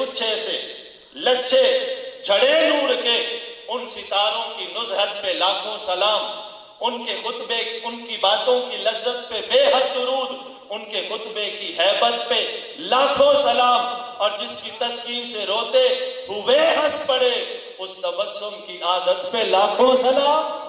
गुच्छे से लच्छे झड़े नूर के उन सितारों की नुज़हत पे लाखों सलाम, उनके खुतबे उनकी बातों की लज्जत पे बेहद दुरूद, उनके खुतबे की हैबत पे लाखों सलाम, और जिसकी तस्कीन से रोते हुए हंस पड़े उस तबस्सुम की आदत पे लाखों सलाम।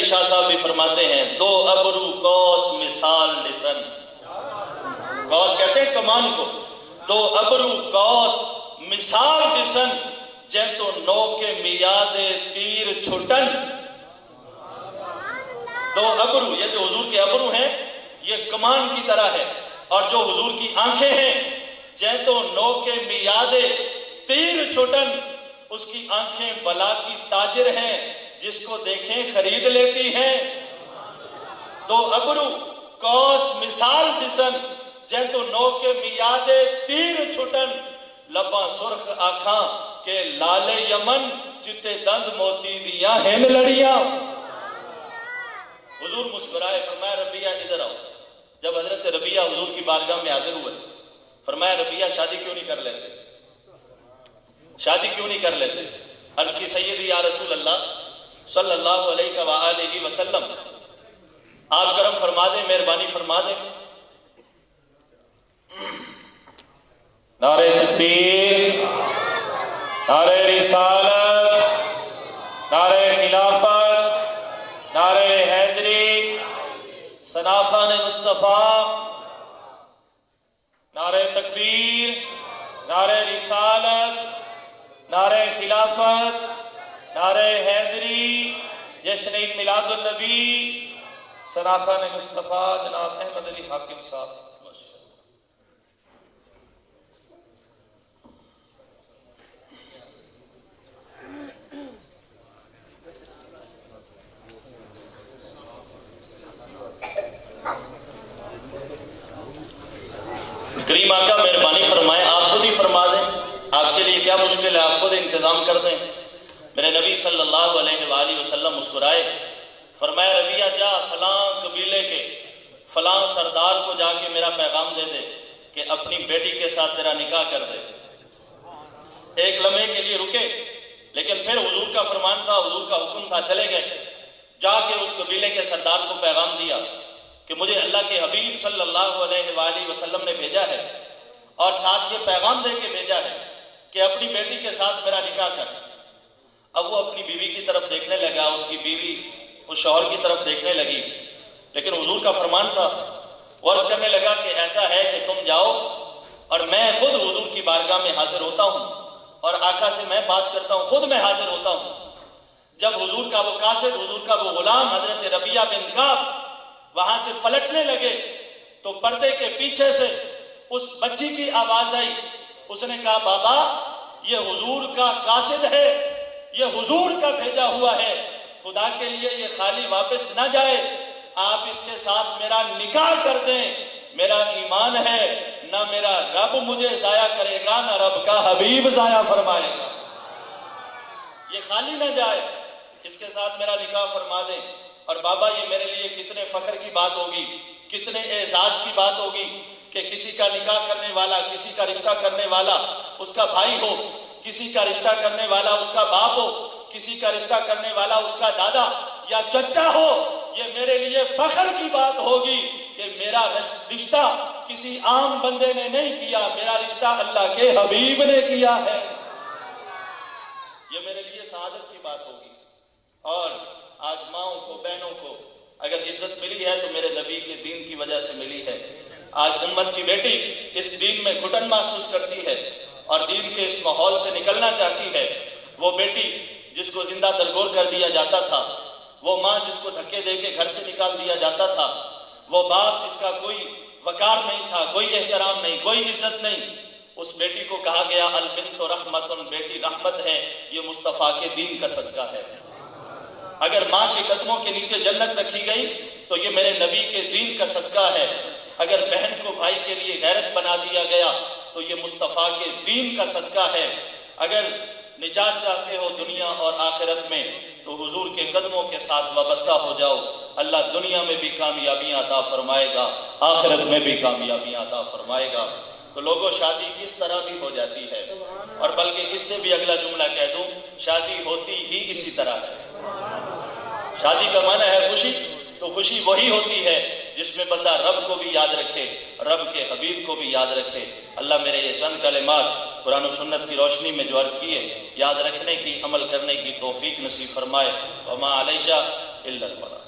शाह साहब भी फरमाते हैं, दो अबरू कौस मिसाल दिसन, कौस कहते हैं कमान को, दो अबरू कौस मिसाल दिसन, जै तो नौ के मियादे तीर छुटन। दो अबरू, ये जो हुजूर के अबरू हैं ये कमान की तरह है, और जो हुजूर की आंखें हैं जै तो नौ के मियादे तीर छुटन, उसकी आंखें बला की ताजिर हैं, जिसको देखें खरीद लेती हैं। दो अबरू कौस मिसाल दिसन, जै तो नौ के मियादे तीर छुटन, लबा सुर्ख आखा के लाले यमन, चिट्टे दंद मोती दिया हैं लड़ियां। हुजूर मुस्कुराए, फरमाया रबिया इधर आओ। जब हजरत रबिया हुजूर की बारगाह में हाजिर हुए, फरमाया रबिया शादी क्यों नहीं कर लेते, शादी क्यों नहीं कर लेते। अर्ज की सैयदी या रसूल अल्लाह सल्लल्लाहु अलैहि वसल्लम, आप करम फरमा दें, मेहरबानी फरमा दें। नारे तकबीर, नारे रिसालत, नारे खिलाफत, नारे हैदरी, सनाखान मुस्तफा। नारे तकबीर, नारे रिसालत, नारे खिलाफत, नारे हैदरी, जश्न ईद मिलादुन नबी, सनाखान मुस्तफा जनाब अहमद अली हाकिम साहब। करीम आका मेहरबानी फरमाए, आप खुद ही फरमा दें, आपके लिए क्या मुश्किल है, आप खुद इंतजाम कर दें। मेरे नबी सल्लल्लाहु अलैहि वसल्लम मुस्कुराए, फरमाया रबिया जा फलां कबीले के फलां सरदार को जाके मेरा पैगाम दे दे कि अपनी बेटी के साथ तेरा निकाह कर दे। एक लम्हे के लिए रुके, लेकिन फिर हुजूर का फरमान था, हुजूर का हुक्म था, चले गए। जाके उस कबीले के सरदार को पैगाम दिया कि मुझे अल्लाह के हबीब सल्लल्लाहु अलैहि वसल्लम ने भेजा है, और साथ ये पैगाम दे के भेजा है कि अपनी बेटी के साथ मेरा निकाह कर। अब वो अपनी बीवी की तरफ देखने लगा, उसकी बीवी उस शौहर की तरफ देखने लगी, लेकिन हुजूर का फरमान था। वो अर्ज करने लगा कि ऐसा है कि तुम जाओ और मैं खुद हुजूर की बारगाह में हाजिर होता हूँ और आका से मैं बात करता हूँ, खुद मैं हाजिर होता हूँ। जब हुजूर का वो कासिद, हुजूर का वो गुलाम हजरत रबिया बिन काब वहां से पलटने लगे तो पर्दे के पीछे से उस बच्ची की आवाज आई। उसने कहा, बाबा ये हुजूर का कासिद है, ये हुजूर का भेजा हुआ है, खुदा के लिए ये खाली वापस ना जाए, आप इसके साथ मेरा निकाह कर दें। मेरा ईमान है, ना मेरा रब मुझे जाया करेगा, ना रब का हबीब जाया फरमाएगा। ये खाली ना जाए, इसके साथ मेरा निकाह फरमा दें। और बाबा ये मेरे लिए कितने फख्र की बात होगी, कितने एजाज की बात होगी कि किसी का निकाह करने वाला, किसी का रिश्ता करने वाला उसका भाई हो, किसी का रिश्ता करने वाला उसका बाप हो, किसी का रिश्ता करने वाला उसका दादा या चचा हो। ये मेरे लिए फख्र की बात होगी कि मेरा रिश्ता किसी आम बंदे ने नहीं किया, मेरा रिश्ता अल्लाह के हबीब ने किया है। ये मेरे लिए सआदत की बात होगी। और आज माओं को, बहनों को अगर इज्जत मिली है तो मेरे नबी के दीन की वजह से मिली है। आज उम्मत की बेटी इस दीन में घुटन महसूस करती है और दीन के इस माहौल से निकलना चाहती है। वो बेटी जिसको जिंदा दरगोर कर दिया जाता था, वो माँ जिसको धक्के दे के घर से निकाल दिया जाता था, वो बाप जिसका कोई वकार नहीं था, कोई एहतराम नहीं, कोई इज्जत नहीं, उस बेटी को कहा गया अल बिन्तु रहमतुन, बेटी रहमत है, ये मुस्तफ़ा के दीन का सदका है। अगर माँ के कदमों के नीचे जन्नत रखी गई तो ये मेरे नबी के दीन का सदका है। अगर बहन को भाई के लिए गैरत बना दिया गया तो ये मुस्तफ़ा के दीन का सदका है। अगर निजात चाहते हो दुनिया और आखिरत में तो हुजूर के कदमों के साथ वाबस्ता हो जाओ। अल्लाह दुनिया में भी कामयाबियाँ अता फरमाएगा, आखिरत में भी कामयाबियाँ अता फरमाएगा। तो लोगों, शादी इस तरह भी हो जाती है, और बल्कि इससे भी अगला जुमला कह दूं, शादी होती ही इसी तरह है। शादी का माना है खुशी, तो खुशी वही होती है जिसमें बंदा रब को भी याद रखे, रब के हबीब को भी याद रखे। अल्लाह मेरे ये चंद कलिमात कुरान और सुन्नत की रोशनी में जो अर्ज किए याद रखने की, अमल करने की तौफीक नसीब फरमाए। वमा अलैना इल्लल बलाग।